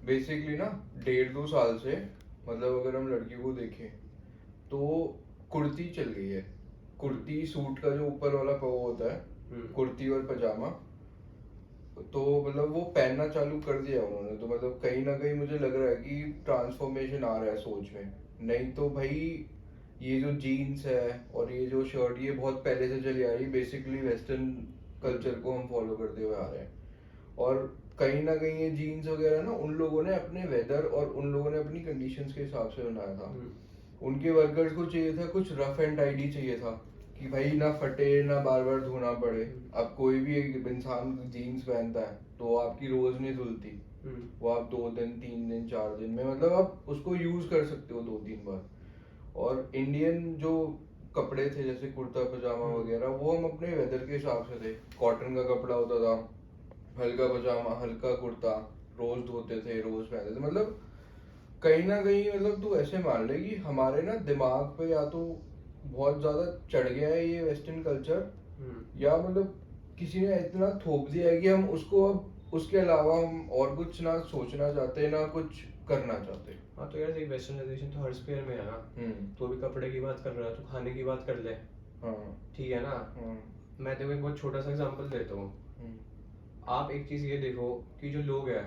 Basically ना 1.5-2 साल से, मतलब अगर हम लड़की को देखें तो कुर्ती चल गई है। कुर्ती सूट का जो ऊपर वाला वो होता है, कुर्ती और पजामा, तो मतलब वो पहनना चालू कर दिया उन्होंने। तो मतलब कहीं ना कहीं मुझे लग रहा है कि ट्रांसफॉर्मेशन आ रहा है सोच में। नहीं तो भाई ये जो जीन्स है और ये जो शर्ट, ये बहुत पहले से चली आ रही है, बेसिकली वेस्टर्न कल्चर को हम फॉलो करते हुए आ रहे हैं। और कहीं ना कहीं ये जीन्स वगैरह ना उन लोगों ने अपने वेदर और उन लोगों ने अपनी कंडीशंस के हिसाब से बनाया था। उनके वर्कर्स को चाहिए था कुछ रफ एंड टाइडी चाहिए था, कि भाई ना फटे ना बार बार धोना पड़े। अब कोई भी एक इंसान जीन्स पहनता है तो आपकी रोज नहीं धुलती, वो आप 2 दिन 3 दिन 4 दिन में मतलब आप उसको यूज कर सकते हो 2-3 बार। और इंडियन जो कपड़े थे जैसे कुर्ता पजामा वगैरह, वो हम अपने वेदर के हिसाब से थे। कॉटन का कपड़ा होता था, हल्का पजामा हल्का कुर्ता, रोज धोते थे रोज पहनते थे। मतलब कहीं ना कहीं मतलब तू ऐसे मान ले कि हमारे ना दिमाग पे या तो बहुत ज्यादा चढ़ गया है ये वेस्टर्न कल्चर, या मतलब किसी ने इतना थोप दिया है कि हम उसको अब उसके अलावा हम और कुछ ना सोचना चाहते ना कुछ करना चाहते। हाँ तो यार देख, वेस्टर्नाइजेशन तो हर स्पेयर में है ना। तो भी कपड़े की बात कर रहा है तो खाने की बात कर ले। हाँ ठीक है ना। हाँ मैं तेरे को एक बहुत छोटा सा एग्जांपल देता हूँ। आप एक चीज ये देखो कि जो लोग हैं,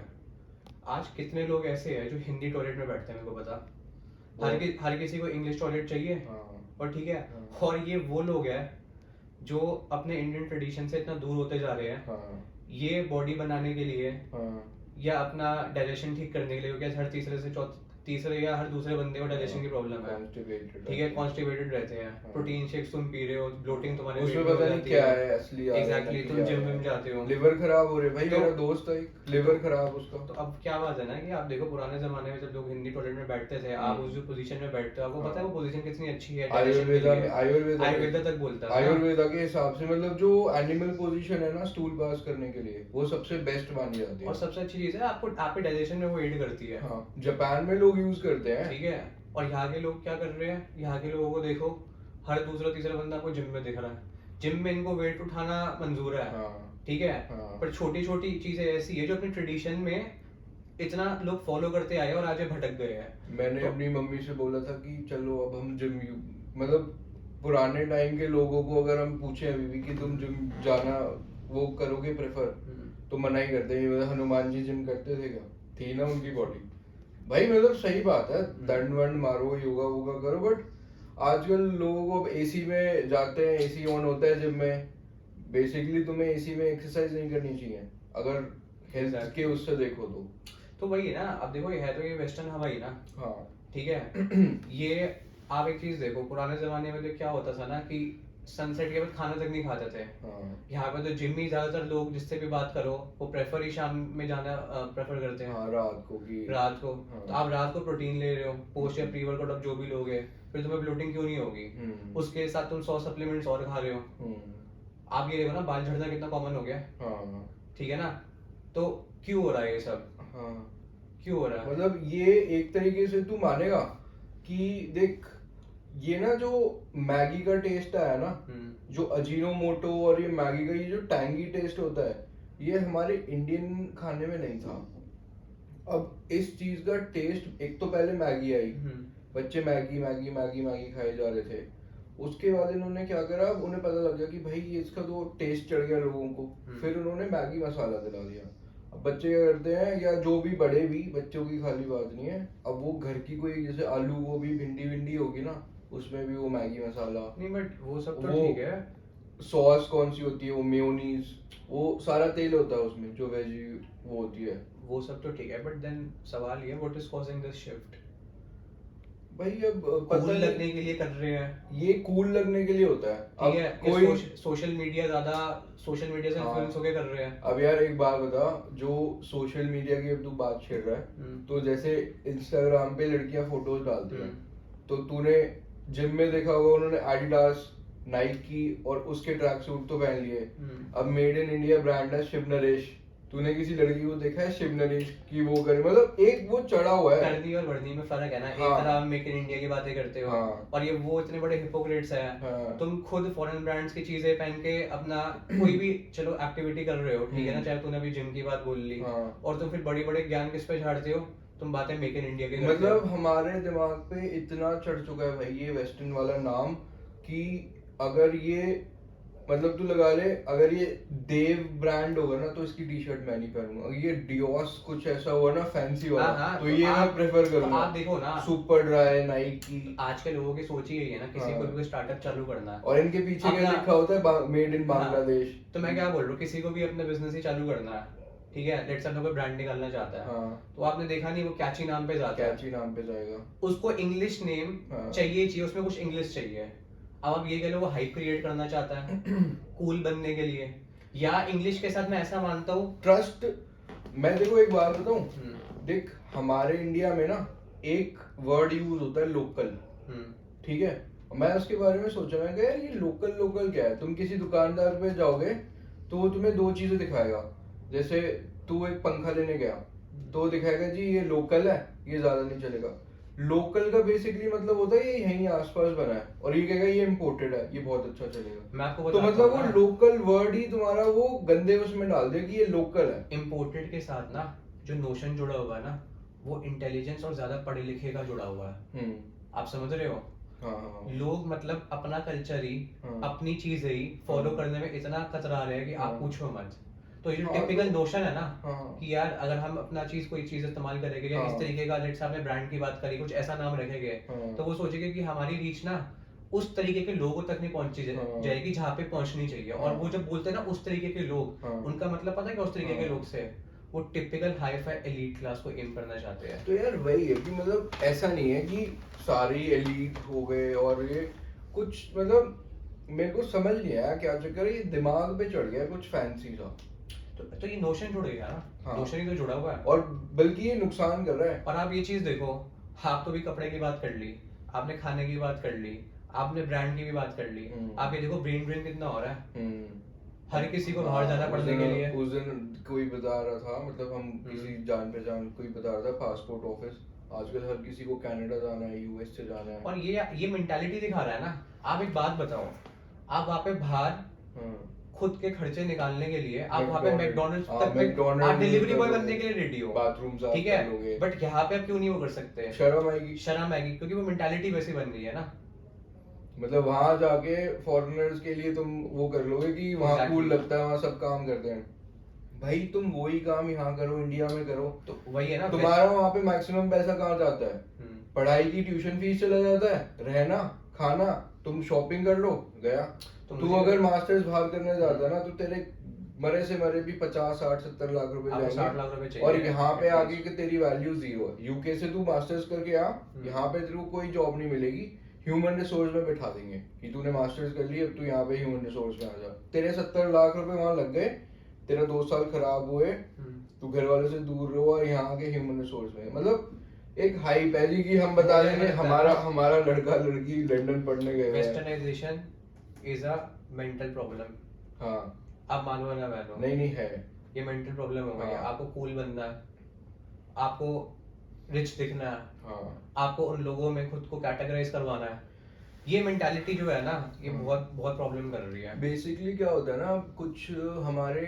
आज कितने लोग ऐसे हैं जो हिंदी टॉयलेट में बैठते हैं, मेरे को पता। हर किसी को इंग्लिश टॉयलेट चाहिए। हाँ और ठीक है। हाँ और ये वो लोग हैं जो अपने इंडियन ट्रेडिशन से इतना दूर होते जा रहे हैं। हाँ ये बॉडी बनाने के लिए हाँ या अपना डाइजेशन ठीक करने के लिए, क्योंकि हर तीसरे या हर दूसरे बंदे को डाइजेशन की प्रॉब्लम है। कॉन्स्टिपेटेड ठीक है, रहते हैं। कॉन्स्टिपेटेड रहते हैं। हाँ। प्रोटीन शेक्स तुम पी रहे हो, ब्लोटिंग तुम्हारे उसमें पेट में हो पता नहीं जाती क्या है। है, असली आ रहा है एग्जैक्टली, नकली तुम आ जिम रहा विम है। जाते हो। लिवर खराब हो रहे भाई, तो मेरा दोस्त है एक, तो लिवर खराब उसका। तो अब क्या बात है ना कि आप देखो पुराने जमाने में जब लोग हिंदी टॉयलेट में बैठते थे, आप उस जो पोजीशन में बैठते हो, आपको पता है वो पोजीशन कितनी अच्छी है डाइजेशन के आयुर्वेदा लिए। में आयुर्वेदा तक बोलता है ना। आयुर्वेदा के हिसाब से मतलब जो एनिमल पोजीशन है ना स्टूल पास करने के लिए, वो सबसे बेस्ट मानी जाती और है। सबसे अच्छी चीज है, आपको आपके डाइजेशन में वो एड करती है। हाँ, जापान में लोग यूज करते हैं। ठीक है। और यहाँ के लोग क्या कर रहे हैं, यहाँ के लोगों को देखो, हर दूसरा तीसरा बंदा आपको जिम में दिख रहा है। जिम में इनको वेट उठाना मंजूर है। हाँ ठीक है। हाँ। पर छोटी छोटी चीजें ऐसी है जो अपनी ट्रेडिशन में इतना लोग फॉलो करते आए और आज ये भटक गए हैं। मैंने तो अपनी मम्मी से बोला था कि चलो अब हम जिम, मतलब पुराने टाइम के लोगों को अगर हम पूछें अभी भी कि तुम जिम जाना वो करोगे प्रेफर, तो मना ही करते हैं। मतलब हनुमान जी जिम करते थे क्या? थी ना उनकी बॉडी। भाई मतलब सही बात है, दंड वंड मारो योगा वोगा करो, बट आजकल लोगों को अब एसी में जाते हैं, एसी ऑन होता है जिम में। बेसिकली तुम्हें एसी में एक्सरसाइज नहीं करनी चाहिए अगर हेल्थ के उससे देखो तो वही है ना। अब देखो ये है तो ये वेस्टर्न हवा ही ना। हाँ। ठीक है। ये आप एक चीज देखो, पुराने जमाने में तो क्या होता था ना कि सनसेट के बाद खाना तक नहीं खाते थे। हाँ यहाँ पे तो जिम ही ज्यादातर लोग जिससे भी बात करो वो प्रेफर ही शाम में जाना प्रेफर करते हैं। हाँ रात को की। रात को। हाँ। तो आप रात को प्रोटीन ले रहे हो, पोस्ट या प्री वर्कआउट आप जो भी लोगे, फिर तुम्हें ब्लोटिंग क्यों नहीं होगी। उसके साथ तुम 100 सप्लीमेंट्स और खा रहे हो। आप ये देखो ना, बाल झड़ना कितना कॉमन हो गया। हाँ ठीक है ना। तो क्यों हो रहा है ये सब, हाँ। क्यों हो रहा है। मतलब ये एक तरीके से तू मानेगा कि देख, ये ना जो मैगी का टेस्ट आया ना, जो अजीनोमोटो और ये मैगी का ये जो टैंगी टेस्ट होता है, ये हमारे इंडियन खाने में नहीं था। अब इस चीज का टेस्ट, एक तो पहले मैगी आई, बच्चे मैगी मैगी मैगी मैगी खाए जा रहे थे। उसके बाद इन्होंने क्या करा, उन्हें पता लग गया कि भाई ये इसका तो टेस्ट चढ़ गया लोगों को। फिर उन्होंने मैगी मसाला दिला दिया। अब बच्चे क्या करते हैं, या जो भी बड़े भी, बच्चों की खाली बात नहीं है, अब वो घर की कोई जैसे आलू गोभी भिंडी विंडी होगी ना, उसमें भी वो मैगी मसाला, नहीं बट वो सब तो वो ठीक है। सॉस कौन सी होती है वो मेयोनीज, वो सारा तेल होता है उसमें जो वेजी वो होती है। वो सब तो ठीक है बट देन सवाल ये, what is causing this shift. भाई अब कूल पता लगने नहीं, के लिए कर रहे हैं। ये कूल लगने के लिए होता है। ठीक अब है, कोई सोशल मीडिया ज्यादा, सोशल मीडिया से इन्फ्लुएंस होके कर रहे हैं। अब यार एक बात बता, जो सोशल मीडिया की अब तू बात छेड़ रहा है, तो जैसे इंस्टाग्राम पे लड़कियां फोटोज डालती हैं, तो तूने जिम में देखा होगा उन्होंने एडिडास नाइकी और उसके ट्रैक सूट तो पहन लिए। अब मेड इन इंडिया ब्रांड है शिव नरेश, तूने किसी लड़की को देखा है शिव नरेश की वो करे, मतलब एक वो चढ़ा हुआ है। करनी और वर्दी में फर्क है ना। एक हाँ। तरह आप मेक इन इंडिया की बातें करते हो, हाँ। और ये वो इतने बड़े हिपोक्रेट्स हैं। हाँ। तुम खुद फॉरेन ब्रांड्स की चीजें पहन के अपना कोई भी चलो एक्टिविटी कर रहे हो, ठीक है ना, चाहे तूने अभी जिम की बात बोल ली, हाँ। और तुम फिर बड़े बड़े ज्ञान किस पे झाड़ते हो, तुम बातें मेक इन इंडिया की करते हो। मतलब हमारे दिमाग पे इतना चढ़ चुका है भाई ये वेस्टर्न वाला नाम, कि अगर ये मतलब तू लगा ले, अगर ये देव ब्रांड होगा ना तो इसकी टी शर्ट मैं नहीं पहनूंगा। अगर ये डियोस कुछ ऐसा हुआ ना फैंसी वाला, हाँ, तो ये मैं प्रेफर तो करूंगा। आप देखो ना, सुपर ड्राई, नाइकी। आज के लोगों की सोच ही यही है ना, किसी हाँ। को भी कोई स्टार्टअप चालू करना है, और इनके पीछे क्या अपना- लिखा होता है, मेड इन हाँ, बांग्लादेश। तो मैं क्या बोल रहा हूँ, किसी को भी अपना बिजनेस ही चालू करना है, ठीक है, लेट्स से कोई ब्रांड निकालना चाहता है, हाँ। तो आपने देखा नहीं वो कैची नाम पे जाता है, कैची नाम पे जाएगा। उसको इंग्लिश नेम हाँ। चाहिए, उसमें कुछ इंग्लिश चाहिए। अब आप ये कह लो वो हाइप क्रिएट करना चाहता है कूल बनने के लिए, या इंग्लिश के साथ मैं ऐसा मानता हूँ ट्रस्ट। मैं देखो एक बात बताऊं, देख हमारे इंडिया में ना एक वर्ड यूज होता है लोकल, ठीक है। मैं उसके बारे में सोचा, मैं यार ये लोकल लोकल क्या है। तुम किसी दुकानदार पे जाओगे तो वो तुम्हें दो चीजें दिखाएगा। जैसे तू एक पंखा लेने गया तो वो दिखाएगा जी ये लोकल है, ये ज्यादा नहीं चलेगा। लोकल का बेसिकली मतलब होता है ये यहीं आसपास बना है, और ये कहेगा ये इम्पोर्टेड है, ये बहुत अच्छा चलेगा। मैं आपको तो बताता मतलब हूँ वो ना, लोकल वर्ड ही तुम्हारा वो गंदे उसमें डाल दे कि ये लोकल है। इम्पोर्टेड के साथ ना जो नोशन जुड़ा हुआ है ना, वो इंटेलिजेंस और ज्यादा पढ़े लिखे का जुड़ा हुआ है। आप समझ रहे हो? हाँ, हाँ। लोग मतलब अपना कल्चर ही, हाँ। अपनी चीजें ही फॉलो हाँ। करने में इतना कतरा रहे हैं कि आप हाँ। पूछो मत। तो ये जो हाँ, टिपिकल तो- नोशन है ना, हाँ। कि यार अगर हम अपना चीज कोई चीज इस्तेमाल करेंगे या हाँ। इस तरीके का, लेट्स आपने ब्रांड की बात करी, कुछ ऐसा नाम रखेंगे, हाँ। तो वो सोचेंगे कि हमारी रीच ना उस तरीके के लोगों तक नहीं पहुंची हाँ। जाएगी जहाँ पे पहुंचनी चाहिए। और हाँ। वो जब बोलते हैं ना उस तरीके के लोग, हाँ। उनका मतलब पता है क्या उस तरीके के हाँ। लोग से, वो typical hi fi elite class को एम करना चाहते हैं। तो यार वही है कि मतलब ऐसा नहीं है कि सारी एलीट हो गए और ये कुछ, मतलब मेरे को समझ नहीं आया क्या चक्कर है, ये दिमाग पे चढ़ गया कुछ फैंसी सा। तो ये नोशन जुड़ गया ना, हाँ। नोशन ही तो जुड़ा हुआ है। और बल्कि ये नुकसान कर रहा है। और आप ये चीज देखो, आप तो भी कपड़े की बात कर ली, आपने खाने की बात कर ली, आपने ब्रांड की भी बात कर ली, आप ये देखो ब्रेन ड्रेन कितना हो रहा है। हर किसी को बाहर जाना पड़ने के लिए। उस दिन कोई बता रहा था, मतलब हम किसी जान पहचान कोई बता रहा था, पासपोर्ट ऑफिस आजकल हर किसी को कनाडा जाना है, यूएस से जाना है। और ये मेंटालिटी दिखा रहा है ना। आप एक बात बताओ, आप वहाँ पे बाहर खुद के खर्चे निकालने के लिए आप वहाँ पे मैकडोनल्ड्स तक में आप डिलीवरी बॉय बनने के लिए रेडी हो, बाथरूम साफ ठीक कर लोगे। है, बट यहाँ पे आप क्यों नहीं वो कर सकते? शर्म आएगी। शर्म आएगी, क्योंकि वो मेंटालिटी वैसी बन गई है ना। मतलब वहां जाके फॉरेनर्स के लिए तुम वो कर लोगे कि वहां Exactly. कूल लगता है, वहां सब काम करते हैं। भाई तुम वही काम यहाँ करो, इंडिया में करो। तो वही है ना, तुम्हारा वहां पे मैक्सिमम पैसा कहाँ जाता है? पढ़ाई की ट्यूशन फीस चला जाता है, रहना खाना, तुम शॉपिंग कर लो, गया। तू अगर मास्टर्स बाहर करने जाता है ना तो तेरे मरे से मरे भी 50, 60, 70 लाख रुपए आपको 60 लाख रुपए जाएंगे। चाहिए। और यहाँ पे आगे कि तेरी वैल्यू जीरो है। यूके से तू मास्टर्स करके आ, यहाँ पे तेरे को कोई जॉब नहीं मिलेगी, ह्यूमन रिसोर्स में बैठा देंगे कि तूने मास्टर्स कर ली, अब तू यहाँ पे ह्यूमन रिसोर्स में आ जा। तेरे 70 लाख रुपए वहां लग गए, तेरा 2 साल खराब हुए, तू घर वालों से दूर रहो और यहाँ के ह्यूमन रिसोर्स में। मतलब एक हाइप है जी कि हम बता देंगे हमारा लड़का लड़की लंदन पढ़ने गए हैं। Westernisation is a mental problem. हाँ। आप मानो ना मानो, नहीं है, ये मेंटल प्रॉब्लम हो गई है। हाँ। आपको कूल बनना है, आपको रिच दिखना है, हाँ। आपको उन लोगों में खुद को कैटेगराइज करवाना है। ये मेंटालिटी जो है ना, ये बहुत बहुत प्रॉब्लम कर रही है। बेसिकली क्या होता है ना, कुछ हमारे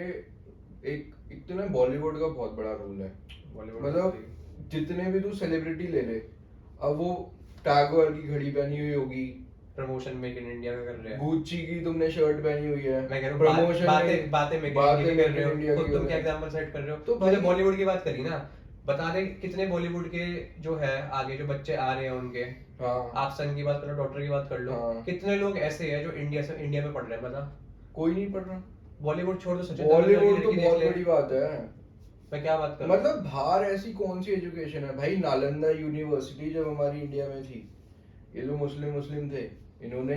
एक तो ना बॉलीवुड का बहुत बड़ा रोल है। मतलब जितने भी तू सेलिब्रिटी ले ले, अब वो टैगोर की घड़ी पहनी हुई होगी, प्रमोशन मेक इन इंडिया का कर रहे हैं, गुच्ची की तुमने शर्ट पहनी हुई है, मैं कह रहा हूँ प्रमोशन बातें मेक इन इंडिया कर रहे हो, खुद तुम क्या एग्जांपल सेट कर रहे हो। तो तो मैंने बॉलीवुड की बात करी ना, बता दे कितने बॉलीवुड के जो है आगे जो बच्चे आ रहे हैं उनके, हाँ। आप सन की बात कर लो, डॉक्टर की बात कर लो, हाँ। कितने लोग ऐसे हैं जो इंडिया में पढ़ रहे हैं, बता। कोई नहीं पढ़ रहा। बॉलीवुड छोड़ दो, सचिन बॉलीवुड तो बहुत बड़ी बात है। मैं क्या बात कर रहा हूँ, मतलब बाहर ऐसी कौन सी एजुकेशन है भाई? नालंदा यूनिवर्सिटी जब हमारी इंडिया में थी, ये जो मुस्लिम थे, इन्होंने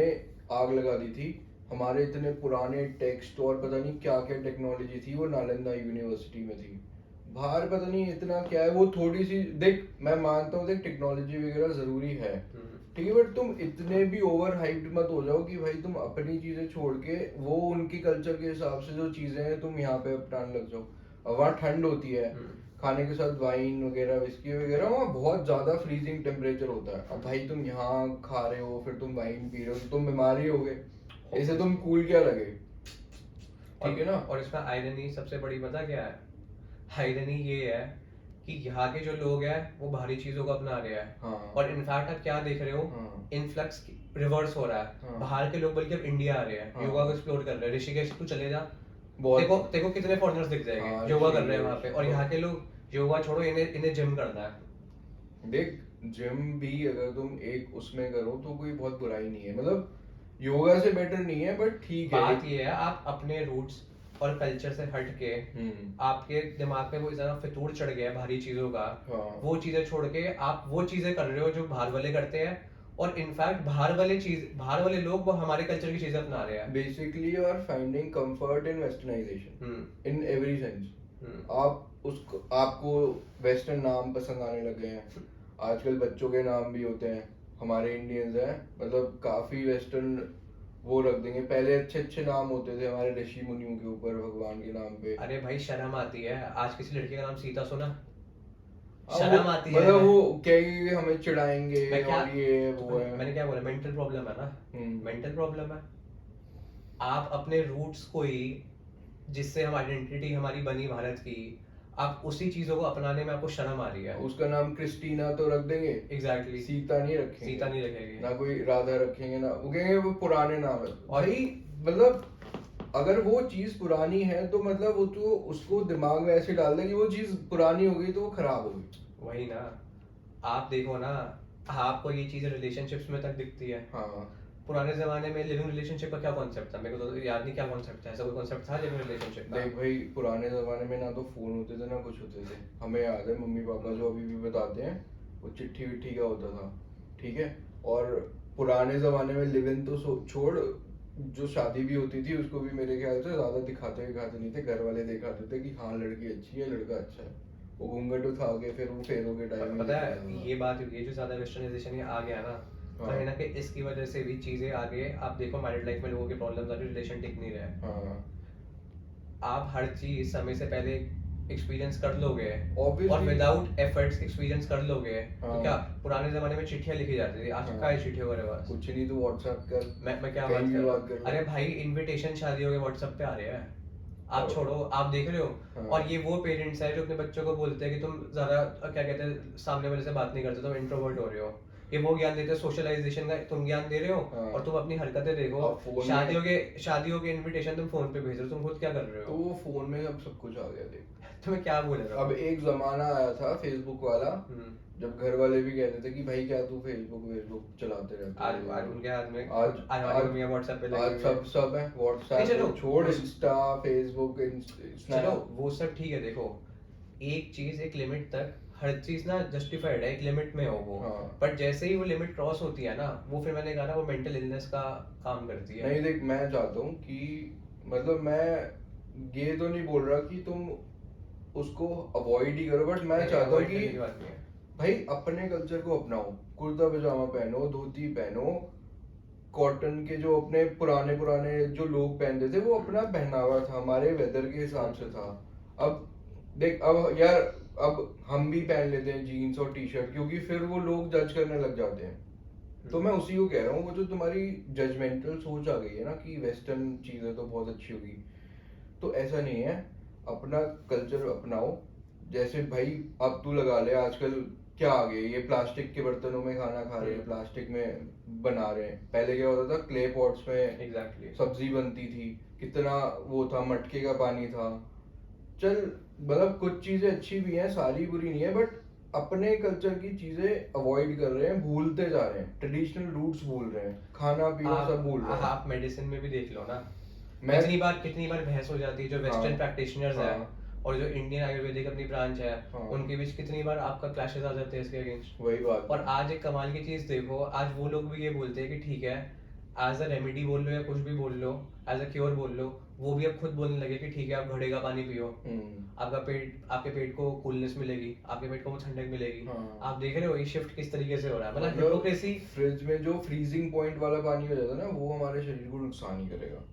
आग लगा दी थी। हमारे इतने पुराने टेक्स्ट और पता नहीं क्या क्या टेक्नोलॉजी थी, वो नालंदा यूनिवर्सिटी में थी। बाहर पता नहीं इतना क्या है, वो थोड़ी सी देख, मैं मानता हूँ देख टेक्नोलॉजी वगैरह जरूरी है, ठीक है, बट तुम इतने भी ओवर हाइप्ड मत हो जाओ कि भाई तुम अपनी चीजें छोड़ के वो उनकी कल्चर के हिसाब से जो चीजें हैं तुम यहाँ पे अपनाने लग जाओ। अब वहाँ ठंड होती है, खाने के साथ वाइन वगैरह विस्की वगैरह, वहाँ बहुत ज्यादा फ्रीजिंग टेम्परेचर होता है। अब भाई तुम यहाँ खा रहे हो फिर तुम वाइन पी रहे हो तो तुम बीमार ही होगे, इसे तुम कूल क्या लगे, ठीक है ना। और इसमें आयरनी सबसे बड़ी पता क्या है? आयरनी ये है कि यहाँ के जो लोग हैं वो बाहरी चीजों को अपना रहे हैं। हाँ। और इनफैक्ट आप क्या देख रहे हो, हाँ। इनफ्लक्स रिवर्स हो रहा है। हाँ। बाहर के लोग बल्कि अब इंडिया आ रहे हैं, हाँ। योगा को एक्सप्लोर कर रहे हैं। ऋषिकेश तू चले जा, बहुत देखो देखो कितने फॉरेनर्स दिख जाएंगे हाँ, योगा कर रहे हैं वहाँ ऋषिकेश, पे। और यहाँ के लोग योगा छोड़ो, इन्हें इन्हें जिम करना है। देख जिम भी अगर तुम एक उसमें करो तो कोई बहुत बुराई नहीं है, मतलब योगा से बेटर नहीं है बट ठीक है। बात ये है, आप अपने रूट्स और कल्चर से हट के आपके दिमाग पे वो इतना फितूर चढ़ गया है भारी चीजों का, हाँ। वो चीजें छोड़ के आप वो चीजें कर रहे हो जो बाहर वाले करते हैं। और इनफैक्ट बाहर वाले लोग वो हमारे कल्चर की चीजें अपना रहे हैं। Basically you are finding comfort in westernisation in every sense. आप उसको आपको वेस्टर्न नाम पसंद आने लगे हैं, आजकल बच्चों के नाम भी होते हैं हमारे इंडियंस हैं, मतलब काफी वेस्टर्न वो रख देंगे। पहले अच्छे अच्छे नाम होते थे हमारे ऋषि मुनियों के ऊपर भगवान के नाम पे। अरे भाई शर्म आती है, आज किसी लड़के का नाम सीता सुना? हाँ, शर्म आती है। मतलब वो कहेंगे कि हमें चिढ़ाएंगे मैं क्या और ये वो है। मैंने क्या बोला? मेंटल प्रॉब्लम है ना, मेंटल प्रॉब्लम है। आप अपने रूट्स को ही, जिससे हम आइडेंटिटी हमारी बनी भारत की, आप उसी चीजों को अपनाने में आपको शर्म आ रही है। उसका नाम क्रिस्टीना तो रख देंगे, एग्जैक्टली सीता नहीं रखेंगे, सीता नहीं रखेंगे, ना कोई राधा रखेंगे, ना वो कहेंगे वो पुराने नाम है। भाई मतलब अगर वो चीज पुरानी है तो मतलब वो तो उसको दिमाग में ऐसे डाल दे कि वो चीज पुरानी हो गई तो वो खराब हो गई। वही ना, आप देखो ना, आपको ये चीजें रिलेशनशिप्स में तक दिखती है। हाँ। पुराने जमाने में लिविंग रिलेशनशिप का क्या कॉन्सेप्ट था? मेरे को तो याद नहीं क्या कॉन्सेप्ट था, ऐसा कोई कॉन्सेप्ट था लिविंग रिलेशनशिप का? देख भाई पुराने जमाने में ना तो फोन होते थे ना कुछ होते थे, हमें याद है मम्मी पापा जो अभी भी बताते हैं वो चिट्ठी विट्ठी का होता था, ठीक है। और पुराने जमाने में लिव इन तो छोड़, जो शादी भी होती थी उसको भी मेरे ख्याल से ज्यादा दिखाते नहीं थे, घर वाले दिखाते थे कि हाँ लड़की अच्छी है लड़का अच्छा है, वो घूंघट उठा के फिर वो फेरों के टाइम पता है ये बात, ये जो ज्यादा वेस्टर्नाइजेशन आ गया ना, कहीं ना कहीं इसकी वजह से भी चीजें आगे आप देखो मैरिड लाइफ में लोगों के प्रॉब्लम्स आ रहे, रिलेशन टिक नहीं रहे। आप हर चीज समय से पहले एक्सपीरियंस कर लोगे और विदाउट एफर्ट्स एक्सपीरियंस कर लोगे। तो क्या पुराने जमाने में चिट्ठियां लिखी जाती थी, आज क्या है चिट्ठियों का रिवाज? कुछ नहीं, तो व्हाट्सएप कर, मैं क्या बात कर रहा? अरे भाई इनविटेशन शादियों के व्हाट्सएप पे आ रहे हैं, आप छोड़ो, आप देख रहे हो। और ये वो पेरेंट्स है जो अपने बच्चों को बोलते हैं कि तुम ज्यादा क्या कहते हैं सामने वाले से बात नहीं करते, तुम इंट्रोवर्ट हो रहे हो। ये वो ज्ञान देते हैं सोशलाइजेशन का, तुम ज्ञान दे रहे हो और तुम अपनी हरकतें देखो। शादियों के इनविटेशन तुम फोन पे भेज रहे हो, तुम खुद क्या कर रहे हो? तो वो फोन में अब सब कुछ आ गया देख। तो मैं क्या बोल रहा हूँ, अब एक जमाना आया था फेसबुक वाला, जब घर वाले भी कहते थे कि भाई क्या तू फेसबुक चलाते रहते। आज उनके हाथ में आज व्हाट्सएप पे आज सब है, व्हाट्सएप छोड़, इंस्टा फेसबुक चलो वो सब ठीक है। देखो एक चीज एक लिमिट तक, हर चीज ना जस्टिफाइड है, एक लिमिट में हो वो। बट जैसे ही वो लिमिट क्रॉस होती है ना, वो फिर मैंने कहा ना वो मेंटल इलनेस का काम करती है। नहीं देख, मैं चाहता हूँ कि मतलब मैं ये तो नहीं बोल रहा कि तुम उसको अवॉइड ही करो, बट मैं चाहता हूँ कि भाई अपने कल्चर को अपनाओ, कुर्ता पजामा पहनो, धोती पहनो, कॉटन के जो अपने पुराने जो लोग पहनते थे वो अपना पहनावा था, हमारे वेदर के हिसाब से था। अब देख अब यार अब हम भी पहन लेते हैं जीन्स और टी शर्ट, क्योंकि फिर वो लोग जज करने लग जाते हैं। तो मैं उसी को कह रहा हूँ, वो जो तुम्हारी जजमेंटल सोच आ गई है ना कि वेस्टर्न चीजें तो बहुत अच्छी होगी, तो ऐसा नहीं है। अपना कल्चर अपनाओ। जैसे भाई अब तू लगा ले, आजकल क्या आ गया, ये प्लास्टिक के बर्तनों में खाना खा रहे हैं, प्लास्टिक में बना रहे हैं। पहले क्या होता था, क्ले पॉट्स में सब्जी बनती थी, कितना वो था, मटके का पानी था। चल मतलब कुछ चीजें अच्छी भी हैं, सारी बुरी नहीं है, बट अपने कल्चर की चीजें अवॉइड कर रहे हैं, भूलते जा रहे हैं, ट्रेडिशनल रूट्स भूल रहे हैं, खाना पीना सब भूल रहे हैं। आप मेडिसिन में भी देख लो ना, कितनी बार बहस हो जाती है। जो वेस्टर्न प्रैक्टिशनर्स हैं और जो इंडियन आयुर्वेदिक अपनी ब्रांच है, उनके बीच कितनी बार आपका क्लैशेस आ जाते हैं इसके अगेंस्ट। वही बात। और आज एक कमाल की चीज देखो, आज वो लोग भी ये बोलते हैं कि ठीक है एज अ रेमेडी बोल लो या कुछ भी बोल लो, एज अ क्योर बोल लो, वो भी अब खुद बोलने लगे कि ठीक है आप घड़े का पानी पियो, आपके पेट को कूलनेस मिलेगी, आपके पेट को ठंडक मिलेगी। आप देख रहे हो ये शिफ्ट किस तरीके से हो रहा है। मतलब हिपोक्रेसी, फ्रिज में जो फ्रीजिंग पॉइंट वाला पानी हो जाता है ना, वो हमारे शरीर को नुकसान ही करेगा।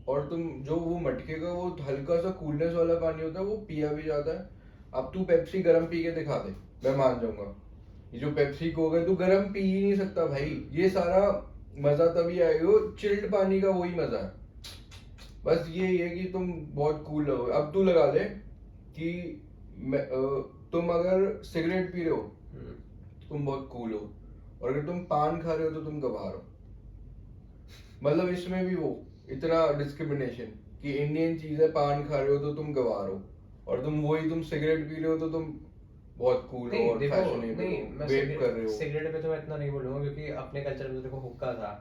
और तुम जो वो मटके का वो हल्का सा कूलनेस वाला पानी होता है वो पिया भी जाता है। अब तू पेप्सी गरम पी के दिखा दे, मैं मान जाऊंगा। ये जो पेप्सी को अगर तू गरम पी ही नहीं सकता भाई, ये सारा मजा तभी आएगा, चिल्ड पानी का वही मजा है। बस ये है कि तुम बहुत कूल हो। अब तू लगा ले कि तुम अगर सिगरेट पी रहे हो तुम बहुत कूल हो, और अगर तुम पान खा रहे हो तो तुम गवार हो। मतलब इसमें भी वो इतना डिस्क्रिमिनेशन कि इंडियन चीज है, पान खा रहे हो तो तुम गवार हो, और तुम सिगरेट पी रहे हो तो तुम बहुत कूल हो नहीं और देखो, फैशनेबल नहीं हो, मैं वेप कर रहे हो। सिगरेट पे तो मैं इतना नहीं बोलूंगा, क्योंकि अपने कल्चर में तो देखो हुक्का था,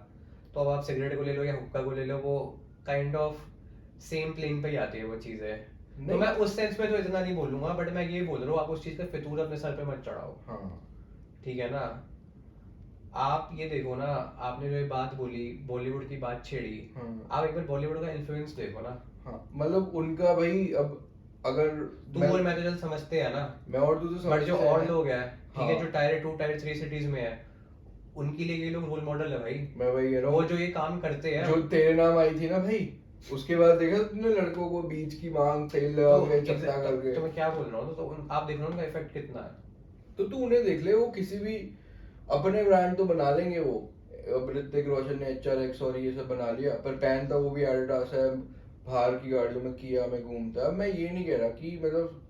तो अब आप सिगरेट को ले लो या हुक्का को ले लो, वो काइंड ऑफ सेम प्लेन पे ही आती है वो चीजें। तो नहीं। मैं उस सेंस में तो इतना नहीं बोलूंगा, बट मैं ये बोल रहा हूँ आप उस चीज का फितूर अपने सर पे मत चढ़ाओ। हाँ ठीक है ना। आप ये देखो ना, आपने जो ये बात बोली, बॉलीवुड की बात छेड़ी, हाँ आप एक बार बॉलीवुड का इन्फ्लुएंस देखो ना। हाँ, मतलब उनका भाई, अब अगर तू और मैं तो चल समझते हैं ना, मैं और तू तो बट समझते जो हैं। और लोग हैं, ठीक है, हाँ। जो टायर 2 टायर 3 सिटीज में है, उनके लिए ये लोग रोल मॉडल है भाई। मैं वही कह रहा वो हूँ, जो ये काम करते हैं, जो तेरे नाम आई थी ना भाई, उसके बाद देखा तुमने लड़कों को बीच की मांग तेल लगा के चपटा करके। तो मैं क्या बोल रहा हूँ, तो आप देख रहे हो उनका इफेक्ट कितना है। तो तू उन्हें देख ले, वो किसी भी अपने ब्रांड तो बना लेंगे वो। अब ऋतिक रोशन ने HRX और ये सब बना लिया, पर पहनता वो भी एडिडास है, बाहर की गाड़ियों में किया में घूमता है। अब मैं ये नहीं कह रहा कि मतलब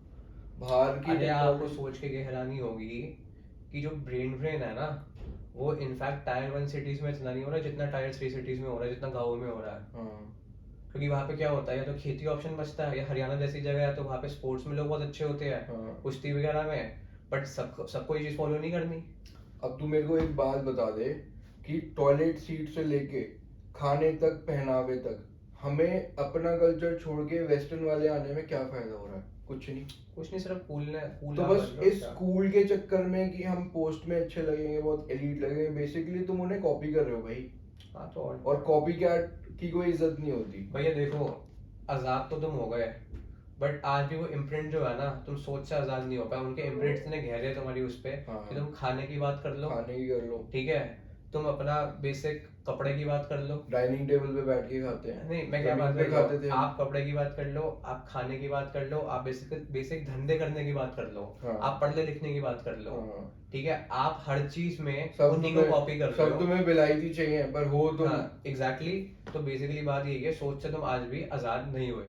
बाहर की अरे आपको टेक्नोलॉजी। सोच के ये हैरानी होगी कि जो ब्रेन ड्रेन है ना, वो इनफैक्ट टायर 1 सिटीज में इतना नहीं हो रहा है जितना टायर 3 सिटीज में हो रहा है, जितना गाँव में हो रहा है। हाँ क्योंकि वहाँ पे क्या होता है, या तो खेती ऑप्शन बचता है, या हरियाणा जैसी जगह है तो वहाँ पे स्पोर्ट्स में लोग बहुत अच्छे होते हैं, हाँ। कुश्ती वगैरह में, बट सबको ये चीज फॉलो नहीं करनी। अब तू मेरे को एक बात बता दे कि टॉयलेट सीट से लेके खाने तक, पहनावे तक, हमें अपना कल्चर छोड़ के वेस्टर्न वाले आने में क्या फायदा हो रहा है? कुछ नहीं। कुछ नहीं, सिर्फ कूल तो बस इस स्कूल के चक्कर में कि हम पोस्ट में अच्छे लगेंगे, बहुत एलीट लगेंगे, बेसिकली तुम उन्हें कॉपी कर रहे हो भाई। हाँ तो और कॉपी कैट की कोई इज्जत नहीं होती। भैया देखो, आजाद तो तुम हो गए, बट आज भी वो इम्प्रिंट जो है ना, तुम सोच से आजाद नहीं हो पाए। उनके इम्प्रिंट इतने गहरे हैं तुम्हारी उस पे हाँ। कि तुम खाने की बात कर लो, खाने की कर लो, ठीक है, तुम अपना बेसिक कपड़े की बात कर लो, डाइनिंग टेबल पे बैठ के खाते हैं। नहीं मैं क्या जमीन बात पे कर खाते लो, थे आप कपड़े की बात कर लो, आप खाने की बात कर लो, आप बेसिक बेसिक धंधे करने की बात कर लो, हाँ। आप पढ़ने लिखने की बात कर लो, हाँ। ठीक है, आप हर चीज में सब उन्हीं को कॉपी कर रहे सब हो। तुम्हें विलायती चाहिए, पर हो तुम। हाँ एग्जैक्टली, तो बेसिकली बात यही है, सोच से तुम आज भी आजाद नहीं हुए।